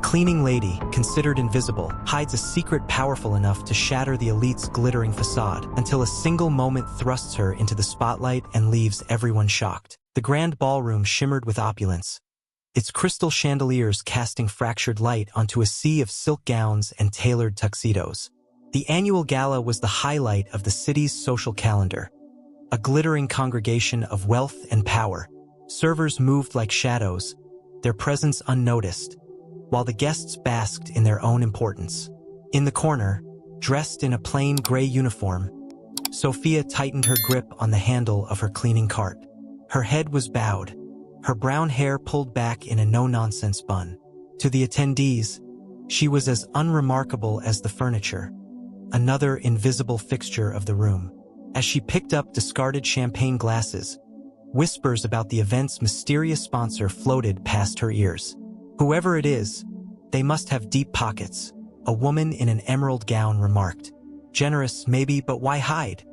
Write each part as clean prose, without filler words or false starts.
cleaning lady, considered invisible, hides a secret powerful enough to shatter the elite's glittering facade until a single moment thrusts her into the spotlight and leaves everyone shocked. The grand ballroom shimmered with opulence, its crystal chandeliers casting fractured light onto a sea of silk gowns and tailored tuxedos. The annual gala was the highlight of the city's social calendar, a glittering congregation of wealth and power. Servers moved like shadows, their presence unnoticed, while the guests basked in their own importance. In the corner, dressed in a plain gray uniform, Sophia tightened her grip on the handle of her cleaning cart. Her head was bowed, her brown hair pulled back in a no-nonsense bun. To the attendees, she was as unremarkable as the furniture, another invisible fixture of the room. As she picked up discarded champagne glasses, whispers about the event's mysterious sponsor floated past her ears. "Whoever it is, they must have deep pockets," a woman in an emerald gown remarked. "Generous, maybe, but why hide?"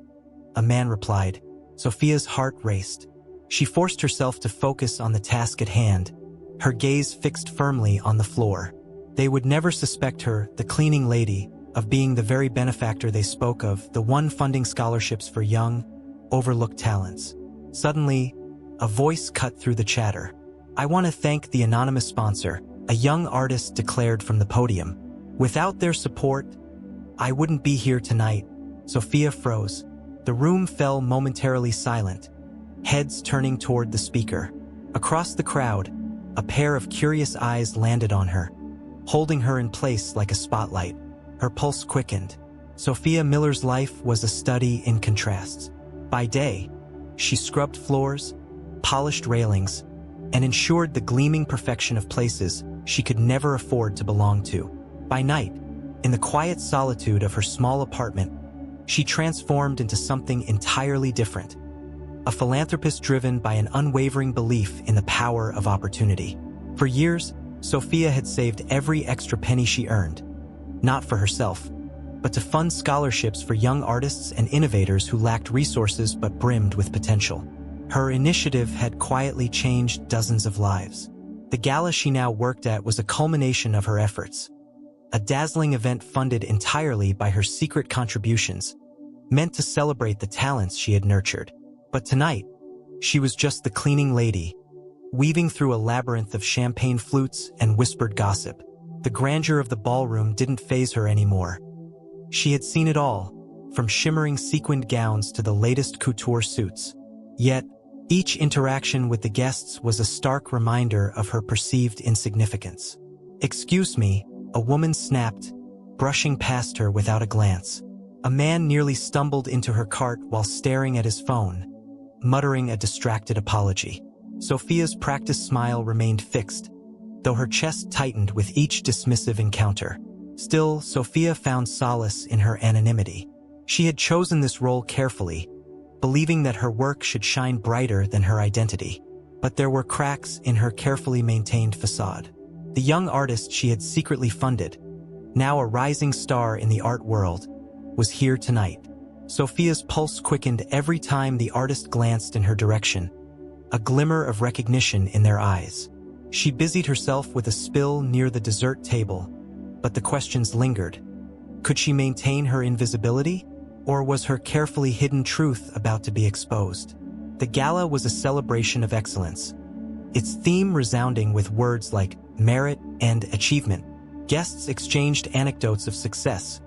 A man replied. Sophia's heart raced. She forced herself to focus on the task at hand, her gaze fixed firmly on the floor. They would never suspect her, the cleaning lady, of being the very benefactor they spoke of, the one funding scholarships for young, overlooked talents. Suddenly, a voice cut through the chatter. "I want to thank the anonymous sponsor," a young artist declared from the podium. "Without their support, I wouldn't be here tonight." Sophia froze. The room fell momentarily silent, heads turning toward the speaker. Across the crowd, a pair of curious eyes landed on her, holding her in place like a spotlight. Her pulse quickened. Sophia Miller's life was a study in contrasts. By day, she scrubbed floors, polished railings, and ensured the gleaming perfection of places she could never afford to belong to. By night, in the quiet solitude of her small apartment, she transformed into something entirely different, a philanthropist driven by an unwavering belief in the power of opportunity. For years, Sophia had saved every extra penny she earned, not for herself, but to fund scholarships for young artists and innovators who lacked resources but brimmed with potential. Her initiative had quietly changed dozens of lives. The gala she now worked at was a culmination of her efforts, a dazzling event funded entirely by her secret contributions, meant to celebrate the talents she had nurtured. But tonight, she was just the cleaning lady, weaving through a labyrinth of champagne flutes and whispered gossip. The grandeur of the ballroom didn't faze her anymore. She had seen it all, from shimmering sequined gowns to the latest couture suits. Yet, each interaction with the guests was a stark reminder of her perceived insignificance. "Excuse me," a woman snapped, brushing past her without a glance. A man nearly stumbled into her cart while staring at his phone, muttering a distracted apology. Sophia's practiced smile remained fixed, though her chest tightened with each dismissive encounter. Still, Sophia found solace in her anonymity. She had chosen this role carefully, believing that her work should shine brighter than her identity. But there were cracks in her carefully maintained facade. The young artist she had secretly funded, now a rising star in the art world, was here tonight. Sophia's pulse quickened every time the artist glanced in her direction, a glimmer of recognition in their eyes. She busied herself with a spill near the dessert table, but the questions lingered. Could she maintain her invisibility? Or was her carefully hidden truth about to be exposed? The gala was a celebration of excellence, its theme resounding with words like merit and achievement. Guests exchanged anecdotes of success,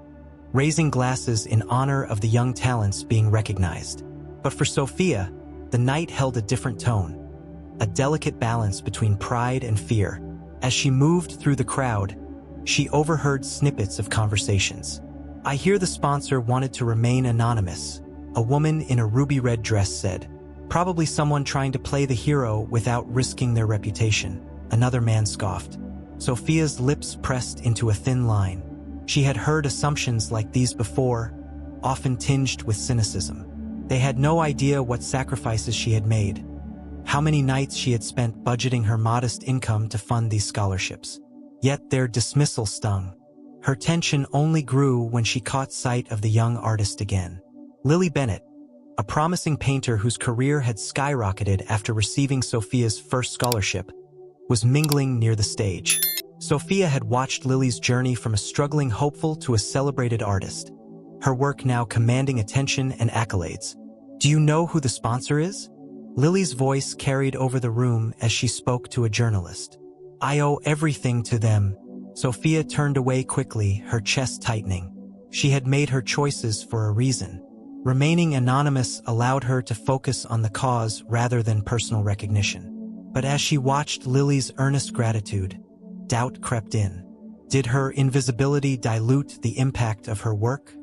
raising glasses in honor of the young talents being recognized. But for Sophia, the night held a different tone, a delicate balance between pride and fear. As she moved through the crowd, she overheard snippets of conversations. "I hear the sponsor wanted to remain anonymous," a woman in a ruby-red dress said. "Probably someone trying to play the hero without risking their reputation," another man scoffed. Sophia's lips pressed into a thin line. She had heard assumptions like these before, often tinged with cynicism. They had no idea what sacrifices she had made, how many nights she had spent budgeting her modest income to fund these scholarships. Yet their dismissal stung. Her tension only grew when she caught sight of the young artist again. Lily Bennett, a promising painter whose career had skyrocketed after receiving Sophia's first scholarship, was mingling near the stage. Sophia had watched Lily's journey from a struggling hopeful to a celebrated artist, her work now commanding attention and accolades. "Do you know who the sponsor is?" Lily's voice carried over the room as she spoke to a journalist. "I owe everything to them." Sophia turned away quickly, her chest tightening. She had made her choices for a reason. Remaining anonymous allowed her to focus on the cause rather than personal recognition. But as she watched Lily's earnest gratitude, doubt crept in. Did her invisibility dilute the impact of her work?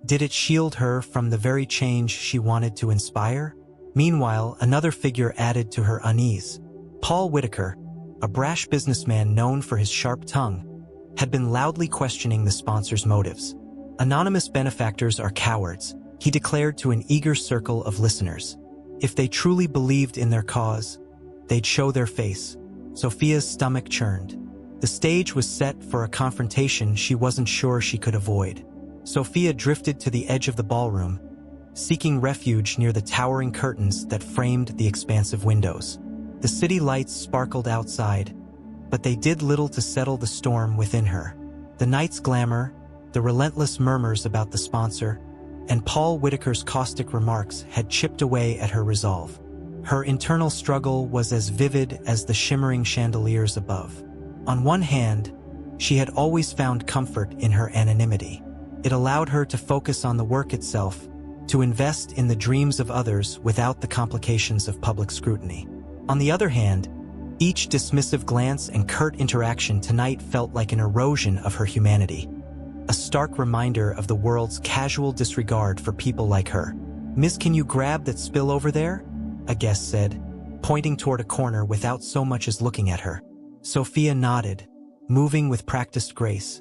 Did it shield her from the very change she wanted to inspire? Meanwhile, another figure added to her unease. Paul Whitaker, a brash businessman known for his sharp tongue, had been loudly questioning the sponsor's motives. "Anonymous benefactors are cowards," he declared to an eager circle of listeners. "If they truly believed in their cause, they'd show their face." Sophia's stomach churned. The stage was set for a confrontation she wasn't sure she could avoid. Sophia drifted to the edge of the ballroom, seeking refuge near the towering curtains that framed the expansive windows. The city lights sparkled outside, but they did little to settle the storm within her. The night's glamour, the relentless murmurs about the sponsor, and Paul Whitaker's caustic remarks had chipped away at her resolve. Her internal struggle was as vivid as the shimmering chandeliers above. On one hand, she had always found comfort in her anonymity. It allowed her to focus on the work itself, to invest in the dreams of others without the complications of public scrutiny. On the other hand, each dismissive glance and curt interaction tonight felt like an erosion of her humanity, a stark reminder of the world's casual disregard for people like her. "Miss, can you grab that spill over there?" a guest said, pointing toward a corner without so much as looking at her. Sophia nodded, moving with practiced grace,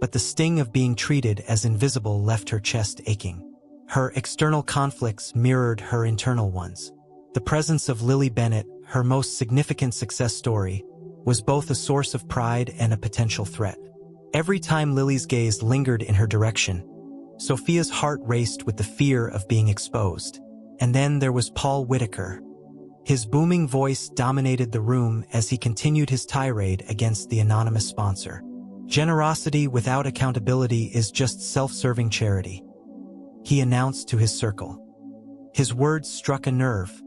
but the sting of being treated as invisible left her chest aching. Her external conflicts mirrored her internal ones. The presence of Lily Bennett, her most significant success story, was both a source of pride and a potential threat. Every time Lily's gaze lingered in her direction, Sophia's heart raced with the fear of being exposed. And then there was Paul Whitaker. His booming voice dominated the room as he continued his tirade against the anonymous sponsor. "Generosity without accountability is just self-serving charity," he announced to his circle. His words struck a nerve,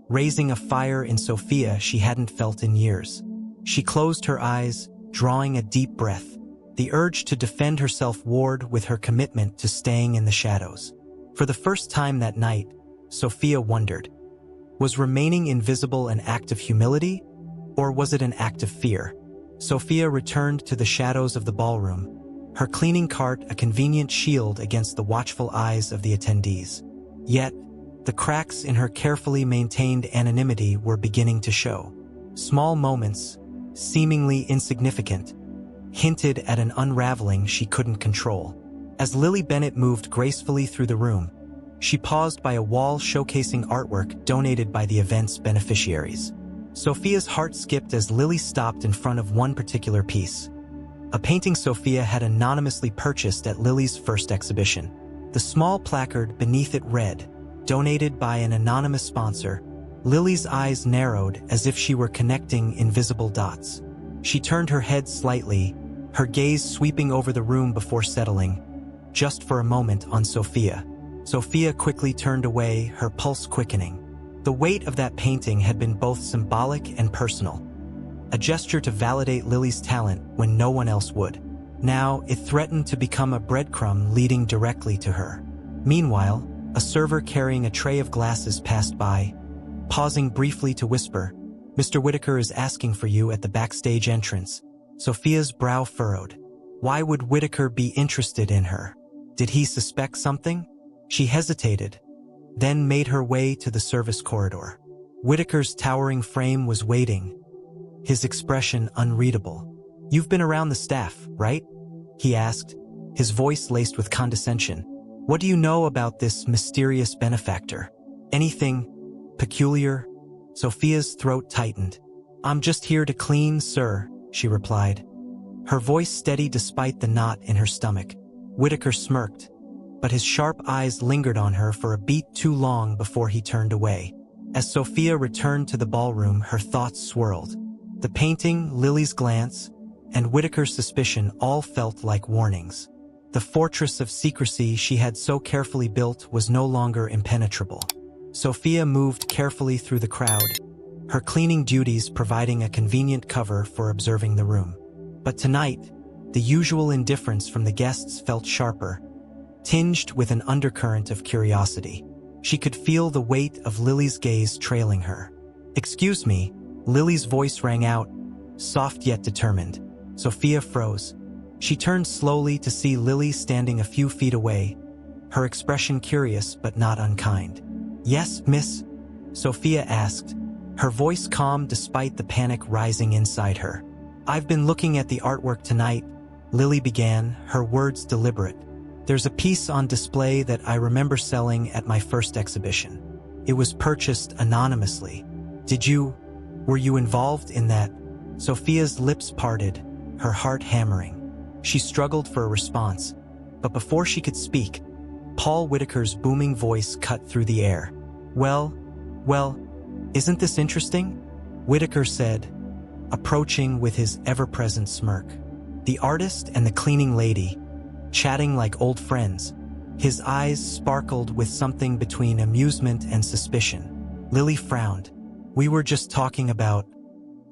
raising a fire in Sophia she hadn't felt in years. She closed her eyes, drawing a deep breath. The urge to defend herself warred with her commitment to staying in the shadows. For the first time that night, Sophia wondered, was remaining invisible an act of humility, or was it an act of fear? Sophia returned to the shadows of the ballroom, her cleaning cart a convenient shield against the watchful eyes of the attendees. Yet, the cracks in her carefully maintained anonymity were beginning to show. Small moments, seemingly insignificant, hinted at an unraveling she couldn't control. As Lily Bennett moved gracefully through the room, she paused by a wall showcasing artwork donated by the event's beneficiaries. Sophia's heart skipped as Lily stopped in front of one particular piece, a painting Sophia had anonymously purchased at Lily's first exhibition. The small placard beneath it read, "Donated by an anonymous sponsor." Lily's eyes narrowed as if she were connecting invisible dots. She turned her head slightly, her gaze sweeping over the room before settling, just for a moment, on Sophia. Sophia quickly turned away, her pulse quickening. The weight of that painting had been both symbolic and personal, a gesture to validate Lily's talent when no one else would. Now, it threatened to become a breadcrumb leading directly to her. Meanwhile, a server carrying a tray of glasses passed by, pausing briefly to whisper, "Mr. Whitaker is asking for you at the backstage entrance." Sophia's brow furrowed. Why would Whitaker be interested in her? Did he suspect something? She hesitated, then made her way to the service corridor. Whitaker's towering frame was waiting, his expression unreadable. "You've been around the staff, right?" he asked, his voice laced with condescension. "What do you know about this mysterious benefactor? Anything peculiar?" Sophia's throat tightened. "I'm just here to clean, sir," she replied, her voice steady despite the knot in her stomach. Whitaker smirked, but his sharp eyes lingered on her for a beat too long before he turned away. As Sophia returned to the ballroom, her thoughts swirled. The painting, Lily's glance, and Whitaker's suspicion all felt like warnings. The fortress of secrecy she had so carefully built was no longer impenetrable. Sophia moved carefully through the crowd, her cleaning duties providing a convenient cover for observing the room. But tonight, the usual indifference from the guests felt sharper, tinged with an undercurrent of curiosity. She could feel the weight of Lily's gaze trailing her. "Excuse me," Lily's voice rang out, soft yet determined. Sophia froze. She turned slowly to see Lily standing a few feet away, her expression curious but not unkind. "Yes, miss?" Sophia asked, her voice calm despite the panic rising inside her. "I've been looking at the artwork tonight," Lily began, her words deliberate. "There's a piece on display that I remember selling at my first exhibition. It was purchased anonymously. Were you involved in that?" Sophia's lips parted, her heart hammering. She struggled for a response, but before she could speak, Paul Whitaker's booming voice cut through the air. Well, isn't this interesting?" Whitaker said, approaching with his ever-present smirk. The artist and the cleaning lady, chatting like old friends. His eyes sparkled with something between amusement and suspicion. Lily frowned. "We were just talking about—"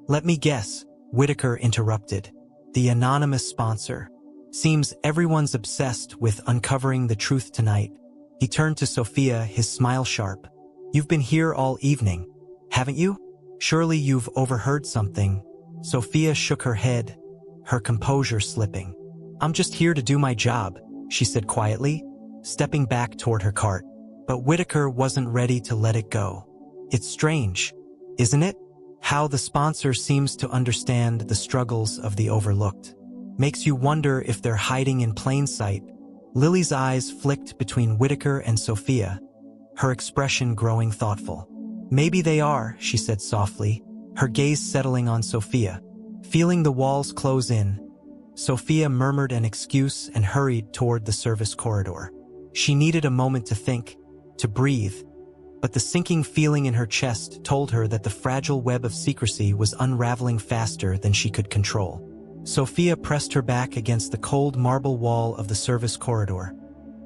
"Let me guess," Whitaker interrupted. "The anonymous sponsor. Seems everyone's obsessed with uncovering the truth tonight." He turned to Sophia, his smile sharp. "You've been here all evening, haven't you? Surely you've overheard something." Sophia shook her head, her composure slipping. "I'm just here to do my job," she said quietly, stepping back toward her cart. But Whitaker wasn't ready to let it go. "It's strange, isn't it? How the sponsor seems to understand the struggles of the overlooked. Makes you wonder if they're hiding in plain sight." Lily's eyes flicked between Whitaker and Sophia, her expression growing thoughtful. "Maybe they are," she said softly, her gaze settling on Sophia. Feeling the walls close in, Sophia murmured an excuse and hurried toward the service corridor. She needed a moment to think, to breathe, but the sinking feeling in her chest told her that the fragile web of secrecy was unraveling faster than she could control. Sophia pressed her back against the cold marble wall of the service corridor,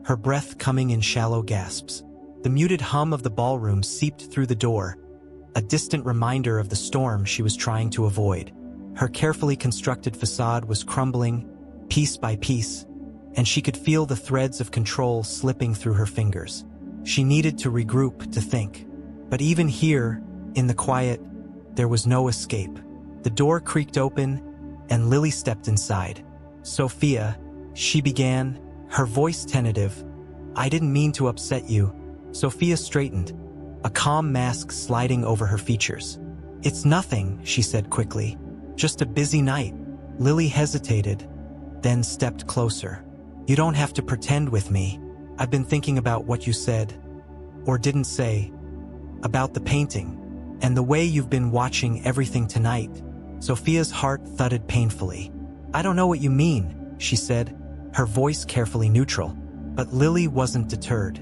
her breath coming in shallow gasps. The muted hum of the ballroom seeped through the door, a distant reminder of the storm she was trying to avoid. Her carefully constructed facade was crumbling, piece by piece, and she could feel the threads of control slipping through her fingers. She needed to regroup, to think. But even here, in the quiet, there was no escape. The door creaked open, and Lily stepped inside. "Sophia," she began, her voice tentative. "I didn't mean to upset you." Sophia straightened, a calm mask sliding over her features. "It's nothing," she said quickly. "Just a busy night." Lily hesitated, then stepped closer. "You don't have to pretend with me. I've been thinking about what you said, or didn't say, about the painting, and the way you've been watching everything tonight." Sophia's heart thudded painfully. "I don't know what you mean," she said, her voice carefully neutral. But Lily wasn't deterred.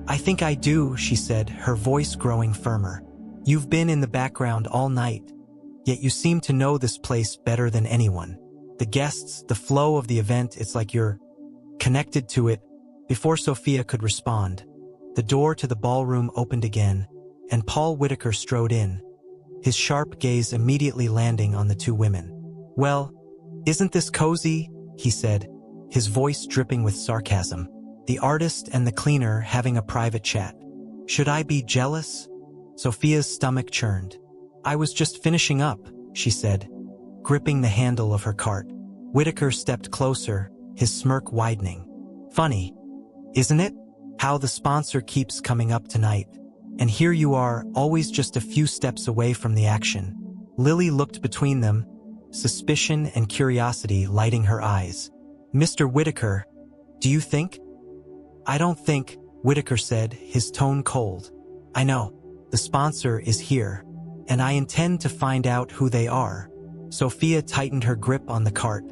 "I think I do," she said, her voice growing firmer. "You've been in the background all night, yet you seem to know this place better than anyone. The guests, the flow of the event, it's like you're connected to it." Before Sophia could respond, the door to the ballroom opened again, and Paul Whitaker strode in, his sharp gaze immediately landing on the two women. "Well, isn't this cozy?" he said, his voice dripping with sarcasm. The artist and the cleaner having a private chat. "Should I be jealous?" Sophia's stomach churned. "I was just finishing up," she said, gripping the handle of her cart. Whitaker stepped closer, his smirk widening. "Funny, isn't it? How the sponsor keeps coming up tonight. And here you are, always just a few steps away from the action." Lily looked between them, suspicion and curiosity lighting her eyes. "Mr. Whitaker, do you think?" "I don't think," Whitaker said, his tone cold. "I know. The sponsor is here, and I intend to find out who they are." Sophia tightened her grip on the cart,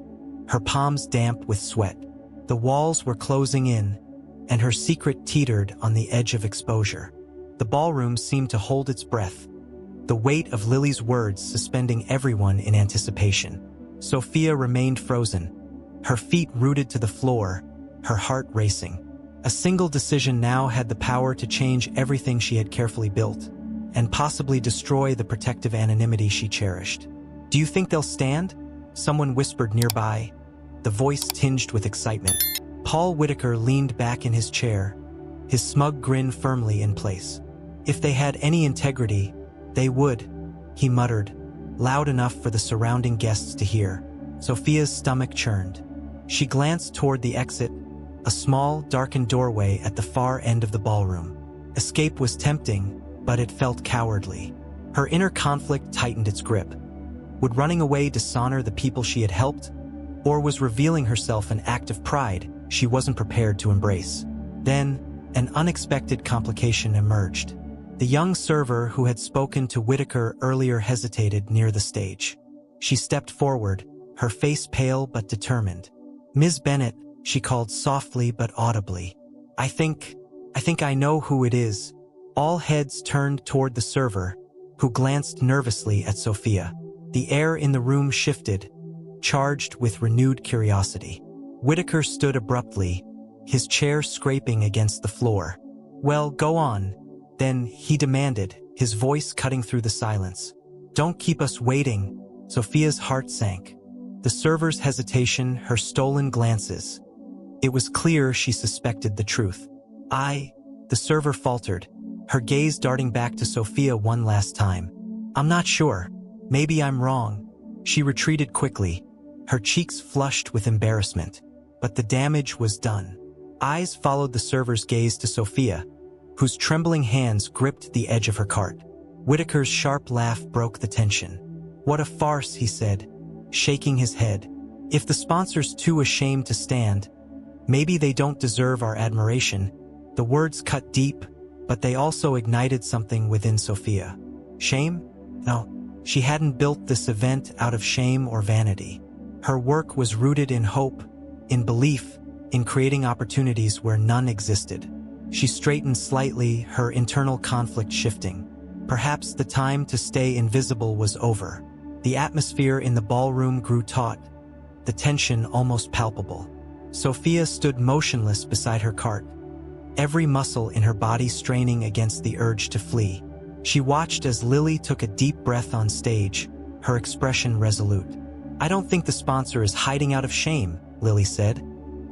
her palms damp with sweat. The walls were closing in, and her secret teetered on the edge of exposure. The ballroom seemed to hold its breath, the weight of Lily's words suspending everyone in anticipation. Sophia remained frozen, her feet rooted to the floor, her heart racing. A single decision now had the power to change everything she had carefully built, and possibly destroy the protective anonymity she cherished. "Do you think they'll stand?" Someone whispered nearby, the voice tinged with excitement. Paul Whitaker leaned back in his chair, his smug grin firmly in place. "If they had any integrity, they would," he muttered, loud enough for the surrounding guests to hear. Sophia's stomach churned. She glanced toward the exit, a small, darkened doorway at the far end of the ballroom. Escape was tempting, but it felt cowardly. Her inner conflict tightened its grip. Would running away dishonor the people she had helped? Or was revealing herself an act of pride she wasn't prepared to embrace? Then, an unexpected complication emerged. The young server who had spoken to Whitaker earlier hesitated near the stage. She stepped forward, her face pale but determined. "Ms. Bennett," she called softly but audibly. I think I know who it is." All heads turned toward the server, who glanced nervously at Sophia. The air in the room shifted, charged with renewed curiosity. Whitaker stood abruptly, his chair scraping against the floor. "Well, go on," then he demanded, his voice cutting through the silence. "Don't keep us waiting." Sophia's heart sank. The server's hesitation, her stolen glances. It was clear she suspected the truth. The server faltered, her gaze darting back to Sophia one last time. "I'm not sure. Maybe I'm wrong." She retreated quickly, her cheeks flushed with embarrassment. But the damage was done. Eyes followed the server's gaze to Sophia, whose trembling hands gripped the edge of her cart. Whitaker's sharp laugh broke the tension. "What a farce," he said, shaking his head. "If the sponsor's too ashamed to stand, maybe they don't deserve our admiration." The words cut deep, but they also ignited something within Sophia. Shame? No, she hadn't built this event out of shame or vanity. Her work was rooted in hope, in belief, in creating opportunities where none existed. She straightened slightly, her internal conflict shifting. Perhaps the time to stay invisible was over. The atmosphere in the ballroom grew taut, the tension almost palpable. Sophia stood motionless beside her cart, every muscle in her body straining against the urge to flee. She watched as Lily took a deep breath on stage, her expression resolute. "I don't think the sponsor is hiding out of shame," Lily said,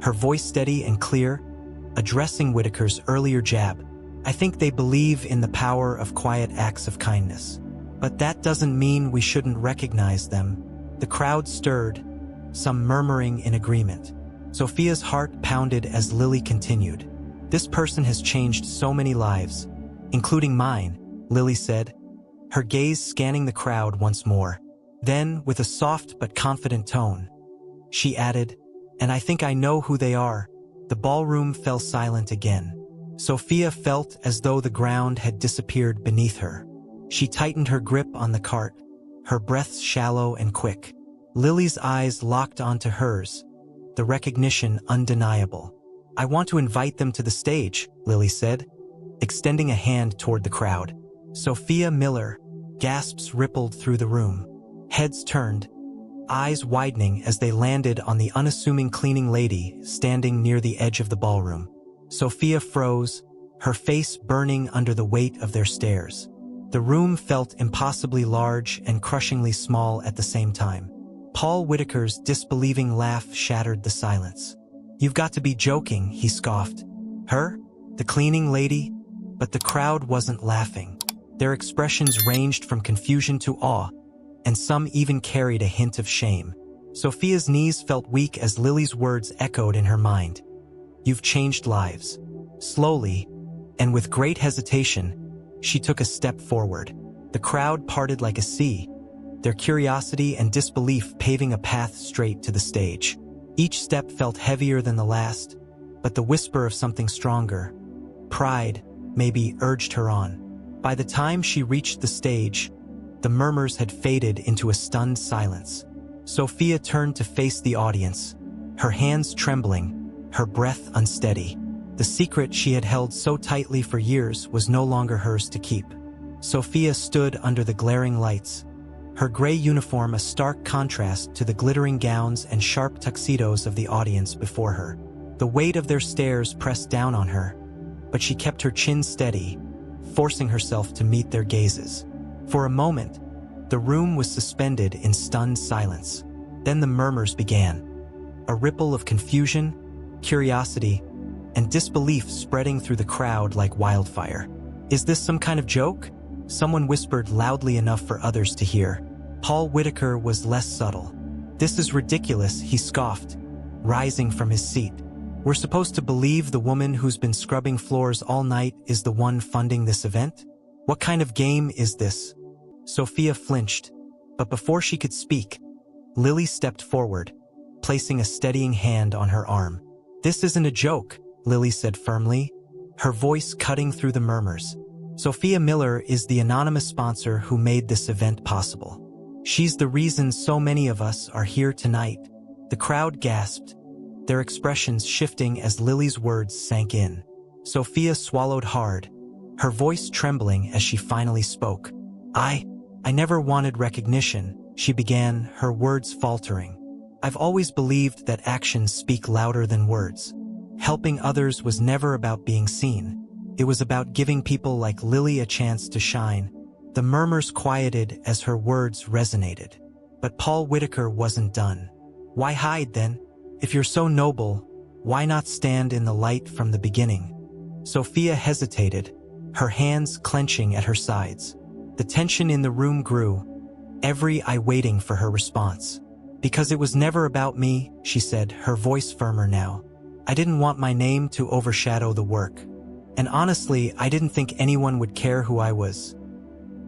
her voice steady and clear, addressing Whitaker's earlier jab. "I think they believe in the power of quiet acts of kindness. But that doesn't mean we shouldn't recognize them." The crowd stirred, some murmuring in agreement. Sophia's heart pounded as Lily continued. "This person has changed so many lives, including mine," Lily said, her gaze scanning the crowd once more. Then, with a soft but confident tone, she added, "And I think I know who they are." The ballroom fell silent again. Sophia felt as though the ground had disappeared beneath her. She tightened her grip on the cart, her breaths shallow and quick. Lily's eyes locked onto hers, the recognition undeniable. "I want to invite them to the stage," Lily said, extending a hand toward the crowd. "Sophia Miller." Gasps rippled through the room. Heads turned, eyes widening as they landed on the unassuming cleaning lady standing near the edge of the ballroom. Sophia froze, her face burning under the weight of their stares. The room felt impossibly large and crushingly small at the same time. Paul Whitaker's disbelieving laugh shattered the silence. "You've got to be joking," he scoffed. "Her? The cleaning lady?" But the crowd wasn't laughing. Their expressions ranged from confusion to awe, and some even carried a hint of shame. Sophia's knees felt weak as Lily's words echoed in her mind. "You've changed lives." Slowly, and with great hesitation, she took a step forward. The crowd parted like a sea, their curiosity and disbelief paving a path straight to the stage. Each step felt heavier than the last, but the whisper of something stronger, pride, maybe, urged her on. By the time she reached the stage, the murmurs had faded into a stunned silence. Sophia turned to face the audience, her hands trembling, her breath unsteady. The secret she had held so tightly for years was no longer hers to keep. Sophia stood under the glaring lights, her gray uniform a stark contrast to the glittering gowns and sharp tuxedos of the audience before her. The weight of their stares pressed down on her, but she kept her chin steady, forcing herself to meet their gazes. For a moment, the room was suspended in stunned silence. Then the murmurs began, a ripple of confusion, curiosity, and disbelief spreading through the crowd like wildfire. "Is this some kind of joke?" Someone whispered loudly enough for others to hear. Paul Whitaker was less subtle. "This is ridiculous," he scoffed, rising from his seat. "We're supposed to believe the woman who's been scrubbing floors all night is the one funding this event? What kind of game is this?" Sophia flinched, but before she could speak, Lily stepped forward, placing a steadying hand on her arm. "This isn't a joke," Lily said firmly, her voice cutting through the murmurs. "Sophia Miller is the anonymous sponsor who made this event possible. She's the reason so many of us are here tonight." The crowd gasped, their expressions shifting as Lily's words sank in. Sophia swallowed hard, her voice trembling as she finally spoke. I never wanted recognition," she began, her words faltering. "I've always believed that actions speak louder than words. Helping others was never about being seen. It was about giving people like Lily a chance to shine." The murmurs quieted as her words resonated. But Paul Whitaker wasn't done. "Why hide then? If you're so noble, why not stand in the light from the beginning?" Sophia hesitated, her hands clenching at her sides. The tension in the room grew, every eye waiting for her response. "Because it was never about me," she said, her voice firmer now. "I didn't want my name to overshadow the work. And honestly, I didn't think anyone would care who I was.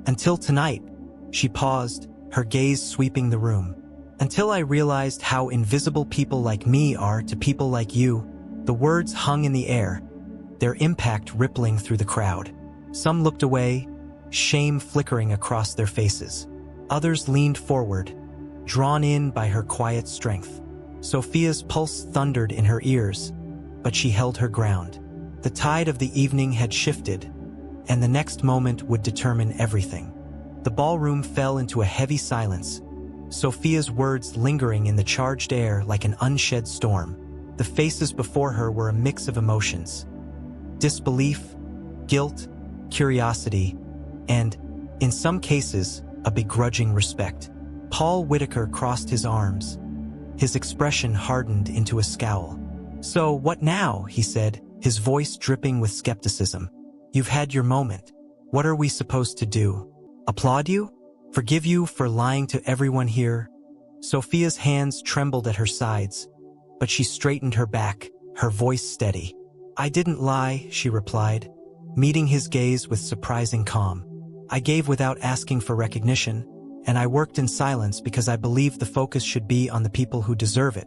Until tonight." She paused, her gaze sweeping the room. "Until I realized how invisible people like me are to people like you." The words hung in the air, their impact rippling through the crowd. Some looked away, shame flickering across their faces. Others leaned forward, drawn in by her quiet strength. Sophia's pulse thundered in her ears, but she held her ground. The tide of the evening had shifted, and the next moment would determine everything. The ballroom fell into a heavy silence, Sophia's words lingering in the charged air like an unshed storm. The faces before her were a mix of emotions: disbelief, guilt, curiosity, and, in some cases, a begrudging respect. Paul Whitaker crossed his arms, his expression hardened into a scowl. "So, what now?" he said, his voice dripping with skepticism. "You've had your moment. What are we supposed to do? Applaud you? Forgive you for lying to everyone here?" Sophia's hands trembled at her sides, but she straightened her back, her voice steady. "I didn't lie," she replied, meeting his gaze with surprising calm. "I gave without asking for recognition, and I worked in silence because I believed the focus should be on the people who deserve it.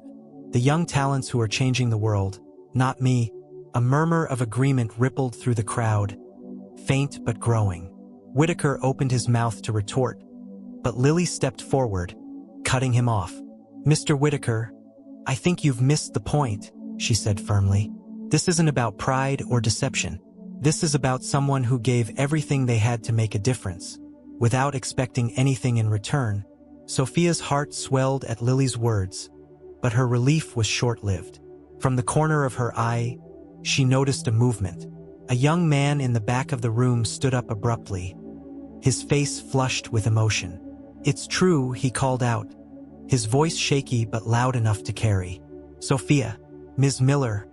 The young talents who are changing the world, not me." A murmur of agreement rippled through the crowd, faint but growing. Whitaker opened his mouth to retort, but Lily stepped forward, cutting him off. "Mr. Whitaker, I think you've missed the point," she said firmly. "This isn't about pride or deception. This is about someone who gave everything they had to make a difference, without expecting anything in return." Sophia's heart swelled at Lily's words, but her relief was short-lived. From the corner of her eye, she noticed a movement. A young man in the back of the room stood up abruptly, his face flushed with emotion. "It's true," he called out, his voice shaky but loud enough to carry. "Sophia, Ms. Miller,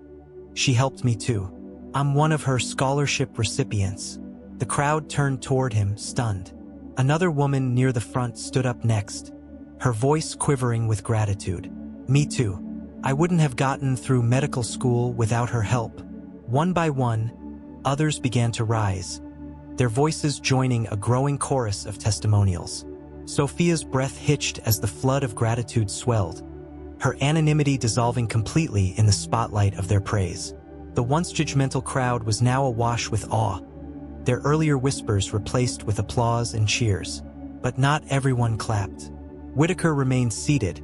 she helped me too. I'm one of her scholarship recipients." The crowd turned toward him, stunned. Another woman near the front stood up next, her voice quivering with gratitude. "Me too. I wouldn't have gotten through medical school without her help." One by one, others began to rise, their voices joining a growing chorus of testimonials. Sophia's breath hitched as the flood of gratitude swelled, her anonymity dissolving completely in the spotlight of their praise. The once judgmental crowd was now awash with awe, their earlier whispers replaced with applause and cheers. But not everyone clapped. Whitaker remained seated,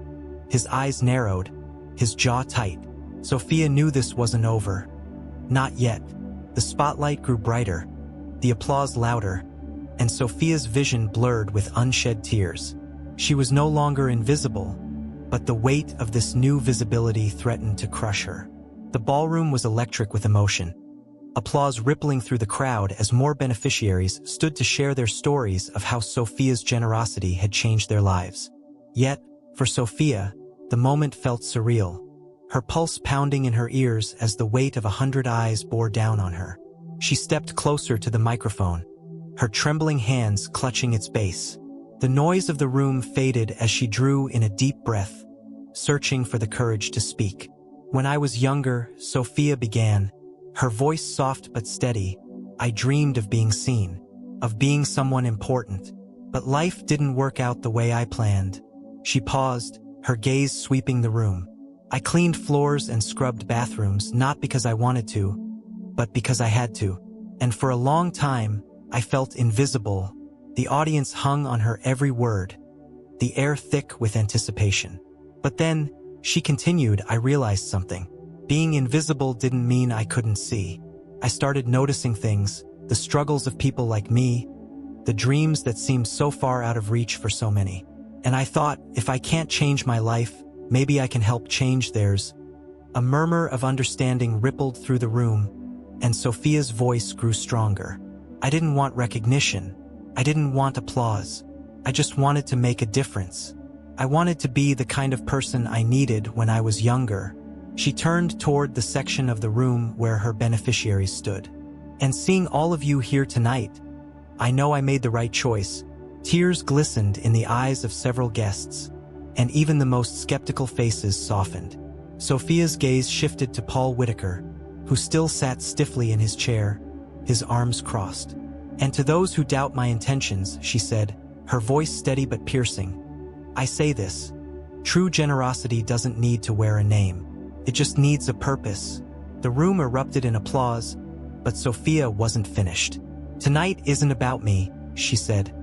his eyes narrowed, his jaw tight. Sophia knew this wasn't over. Not yet. The spotlight grew brighter, the applause louder, and Sophia's vision blurred with unshed tears. She was no longer invisible, but the weight of this new visibility threatened to crush her. The ballroom was electric with emotion, applause rippling through the crowd as more beneficiaries stood to share their stories of how Sophia's generosity had changed their lives. Yet, for Sophia, the moment felt surreal, her pulse pounding in her ears as the weight of 100 eyes bore down on her. She stepped closer to the microphone, her trembling hands clutching its base. The noise of the room faded as she drew in a deep breath, searching for the courage to speak. "When I was younger," Sophia began, her voice soft but steady, "I dreamed of being seen, of being someone important. But life didn't work out the way I planned." She paused, her gaze sweeping the room. "I cleaned floors and scrubbed bathrooms not because I wanted to, but because I had to. And for a long time, I felt invisible." The audience hung on her every word, the air thick with anticipation. "But then," she continued, "I realized something. Being invisible didn't mean I couldn't see. I started noticing things, the struggles of people like me, the dreams that seemed so far out of reach for so many. And I thought, if I can't change my life, maybe I can help change theirs." A murmur of understanding rippled through the room, and Sophia's voice grew stronger. "I didn't want recognition. I didn't want applause. I just wanted to make a difference. I wanted to be the kind of person I needed when I was younger." She turned toward the section of the room where her beneficiaries stood. "And seeing all of you here tonight, I know I made the right choice." Tears glistened in the eyes of several guests, and even the most skeptical faces softened. Sophia's gaze shifted to Paul Whitaker, who still sat stiffly in his chair, his arms crossed. "And to those who doubt my intentions," she said, her voice steady but piercing, "I say this. True generosity doesn't need to wear a name. It just needs a purpose." The room erupted in applause, but Sophia wasn't finished. "Tonight isn't about me," she said,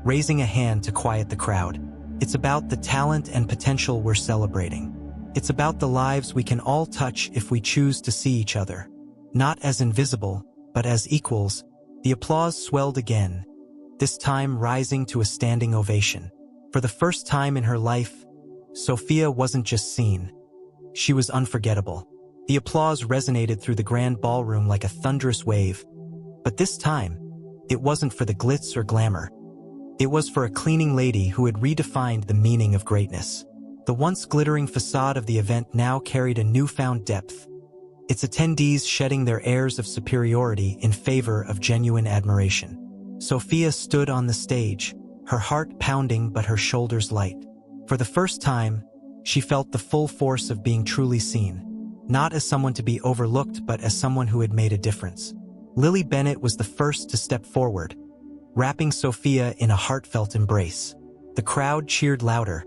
raising a hand to quiet the crowd. "It's about the talent and potential we're celebrating. It's about the lives we can all touch if we choose to see each other, not as invisible, but as equals." The applause swelled again, this time rising to a standing ovation. For the first time in her life, Sophia wasn't just seen. She was unforgettable. The applause resonated through the grand ballroom like a thunderous wave. But this time, it wasn't for the glitz or glamour. It was for a cleaning lady who had redefined the meaning of greatness. The once glittering facade of the event now carried a newfound depth, its attendees shedding their airs of superiority in favor of genuine admiration. Sophia stood on the stage, her heart pounding but her shoulders light. For the first time, she felt the full force of being truly seen, not as someone to be overlooked but as someone who had made a difference. Lily Bennett was the first to step forward, wrapping Sophia in a heartfelt embrace. The crowd cheered louder,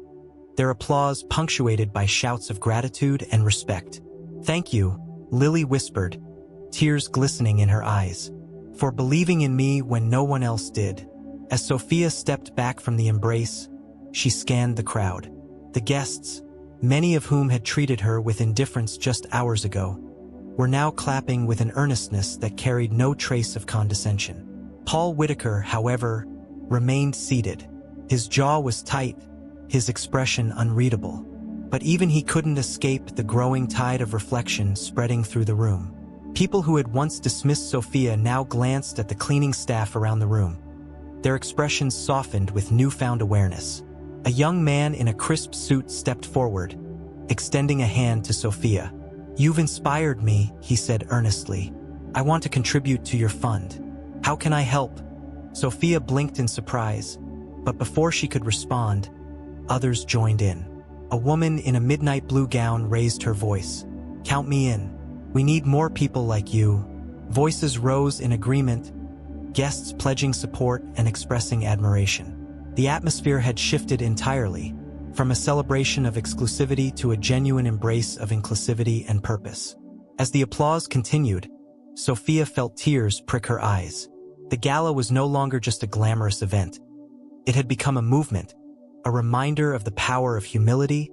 their applause punctuated by shouts of gratitude and respect. "Thank you," Lily whispered, tears glistening in her eyes, "for believing in me when no one else did." As Sophia stepped back from the embrace, she scanned the crowd. The guests, many of whom had treated her with indifference just hours ago, were now clapping with an earnestness that carried no trace of condescension. Paul Whitaker, however, remained seated. His jaw was tight, his expression unreadable. But even he couldn't escape the growing tide of reflection spreading through the room. People who had once dismissed Sophia now glanced at the cleaning staff around the room. Their expressions softened with newfound awareness. A young man in a crisp suit stepped forward, extending a hand to Sophia. "You've inspired me," he said earnestly. "I want to contribute to your fund. How can I help?" Sophia blinked in surprise, but before she could respond, others joined in. A woman in a midnight blue gown raised her voice. "Count me in. We need more people like you." Voices rose in agreement, guests pledging support and expressing admiration. The atmosphere had shifted entirely, from a celebration of exclusivity to a genuine embrace of inclusivity and purpose. As the applause continued, Sophia felt tears prick her eyes. The gala was no longer just a glamorous event. It had become a movement, a reminder of the power of humility,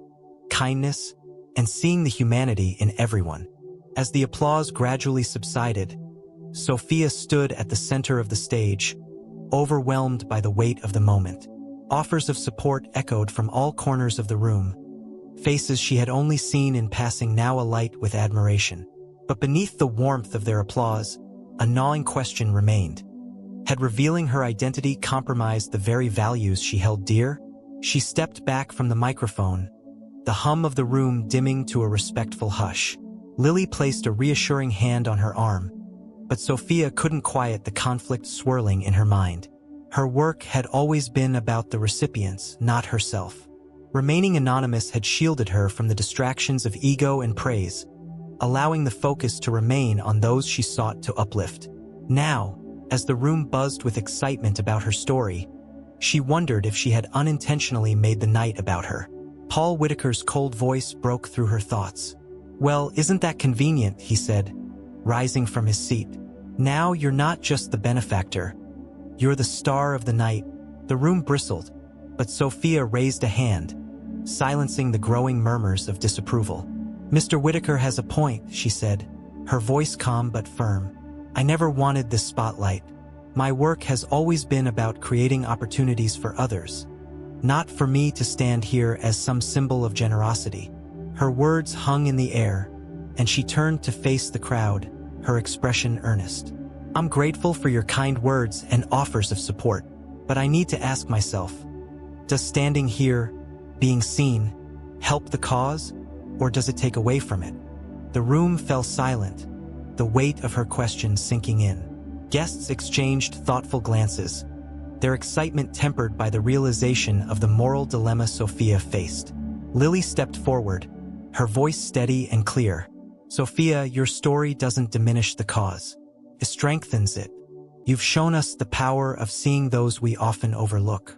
kindness, and seeing the humanity in everyone. As the applause gradually subsided, Sophia stood at the center of the stage, overwhelmed by the weight of the moment. Offers of support echoed from all corners of the room, faces she had only seen in passing now alight with admiration. But beneath the warmth of their applause, a gnawing question remained. Had revealing her identity compromised the very values she held dear? She stepped back from the microphone, the hum of the room dimming to a respectful hush. Lily placed a reassuring hand on her arm, but Sophia couldn't quiet the conflict swirling in her mind. Her work had always been about the recipients, not herself. Remaining anonymous had shielded her from the distractions of ego and praise, allowing the focus to remain on those she sought to uplift. Now, as the room buzzed with excitement about her story, she wondered if she had unintentionally made the night about her. Paul Whitaker's cold voice broke through her thoughts. "Well, isn't that convenient?" he said, rising from his seat. "Now you're not just the benefactor. You're the star of the night." The room bristled, but Sophia raised a hand, silencing the growing murmurs of disapproval. "Mr. Whitaker has a point," she said, her voice calm but firm. "I never wanted this spotlight. My work has always been about creating opportunities for others, not for me to stand here as some symbol of generosity." Her words hung in the air, and she turned to face the crowd, her expression earnest. "I'm grateful for your kind words and offers of support, but I need to ask myself, does standing here, being seen, help the cause, or does it take away from it?" The room fell silent, the weight of her question sinking in. Guests exchanged thoughtful glances, their excitement tempered by the realization of the moral dilemma Sophia faced. Lily stepped forward, her voice steady and clear. "Sophia, your story doesn't diminish the cause. It strengthens it. You've shown us the power of seeing those we often overlook.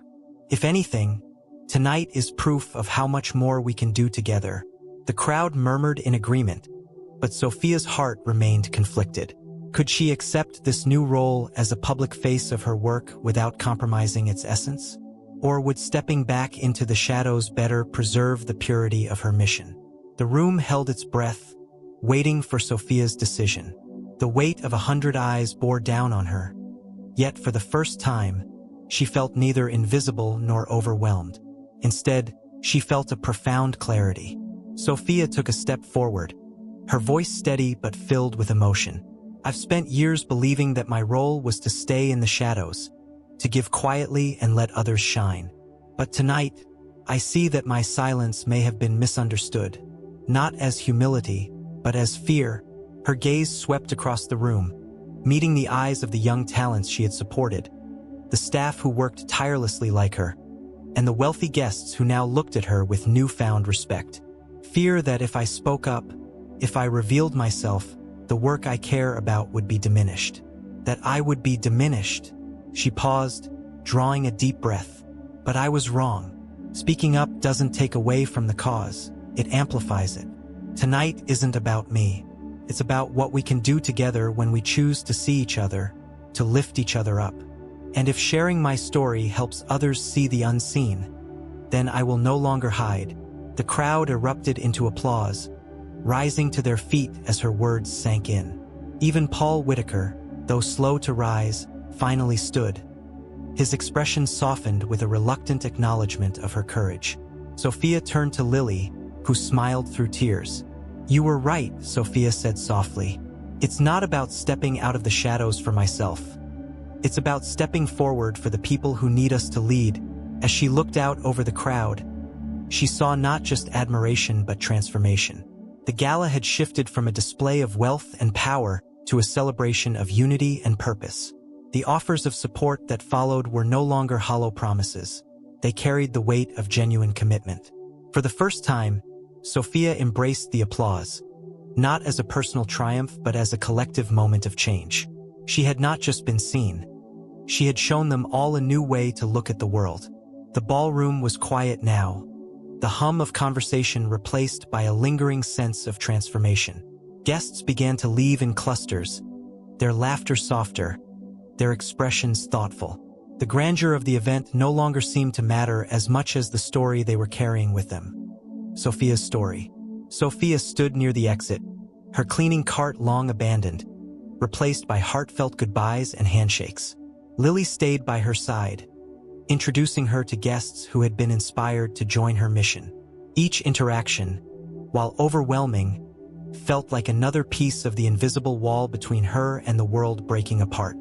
If anything, tonight is proof of how much more we can do together." The crowd murmured in agreement, but Sophia's heart remained conflicted. Could she accept this new role as a public face of her work without compromising its essence? Or would stepping back into the shadows better preserve the purity of her mission? The room held its breath, waiting for Sophia's decision. The weight of 100 eyes bore down on her, yet for the first time, she felt neither invisible nor overwhelmed. Instead, she felt a profound clarity. Sophia took a step forward, her voice steady but filled with emotion. "I've spent years believing that my role was to stay in the shadows, to give quietly and let others shine. But tonight, I see that my silence may have been misunderstood, not as humility, but as fear." Her gaze swept across the room, meeting the eyes of the young talents she had supported, the staff who worked tirelessly like her, and the wealthy guests who now looked at her with newfound respect. Fear that if I spoke up, if I revealed myself, the work I care about would be diminished. That I would be diminished. She paused, drawing a deep breath. But I was wrong. Speaking up doesn't take away from the cause, it amplifies it. Tonight isn't about me. It's about what we can do together when we choose to see each other, to lift each other up. And if sharing my story helps others see the unseen, then I will no longer hide. The crowd erupted into applause, rising to their feet as her words sank in. Even Paul Whitaker, though slow to rise, finally stood. His expression softened with a reluctant acknowledgement of her courage. Sophia turned to Lily, who smiled through tears. "You were right," Sophia said softly. "It's not about stepping out of the shadows for myself. It's about stepping forward for the people who need us to lead." As she looked out over the crowd, she saw not just admiration but transformation. The gala had shifted from a display of wealth and power to a celebration of unity and purpose. The offers of support that followed were no longer hollow promises. They carried the weight of genuine commitment. For the first time, Sophia embraced the applause, not as a personal triumph but as a collective moment of change. She had not just been seen. She had shown them all a new way to look at the world. The ballroom was quiet now, the hum of conversation replaced by a lingering sense of transformation. Guests began to leave in clusters, their laughter softer, their expressions thoughtful. The grandeur of the event no longer seemed to matter as much as the story they were carrying with them. Sophia's story. Sophia stood near the exit, her cleaning cart long abandoned, replaced by heartfelt goodbyes and handshakes. Lily stayed by her side, introducing her to guests who had been inspired to join her mission. Each interaction, while overwhelming, felt like another piece of the invisible wall between her and the world breaking apart.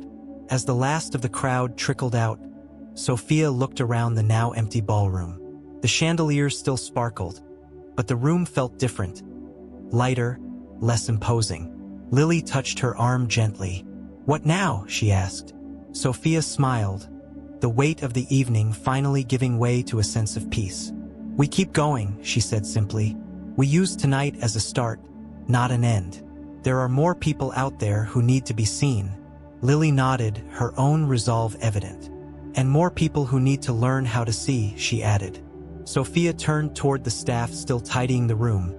As the last of the crowd trickled out, Sophia looked around the now empty ballroom. The chandeliers still sparkled, but the room felt different, lighter, less imposing. Lily touched her arm gently. "What now?" she asked. Sophia smiled, the weight of the evening finally giving way to a sense of peace. "We keep going," she said simply. "We use tonight as a start, not an end. There are more people out there who need to be seen." Lily nodded, her own resolve evident. "And more people who need to learn how to see," she added. Sophia turned toward the staff still tidying the room,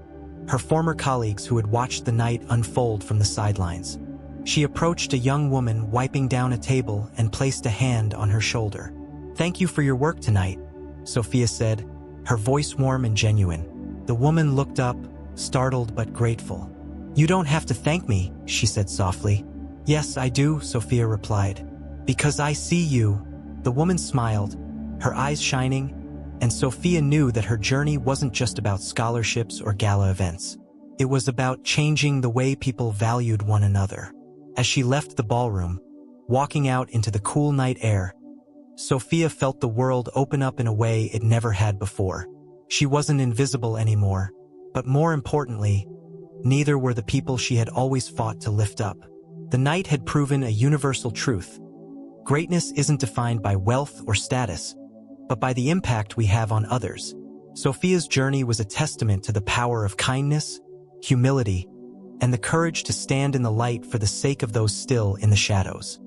her former colleagues who had watched the night unfold from the sidelines. She approached a young woman wiping down a table and placed a hand on her shoulder. "Thank you for your work tonight," Sophia said, her voice warm and genuine. The woman looked up, startled but grateful. "You don't have to thank me," she said softly. "Yes, I do," Sophia replied. "Because I see you." The woman smiled, her eyes shining, and Sophia knew that her journey wasn't just about scholarships or gala events. It was about changing the way people valued one another. As she left the ballroom, walking out into the cool night air, Sophia felt the world open up in a way it never had before. She wasn't invisible anymore, but more importantly, neither were the people she had always fought to lift up. The night had proven a universal truth. Greatness isn't defined by wealth or status, but by the impact we have on others. Sophia's journey was a testament to the power of kindness, humility, and the courage to stand in the light for the sake of those still in the shadows.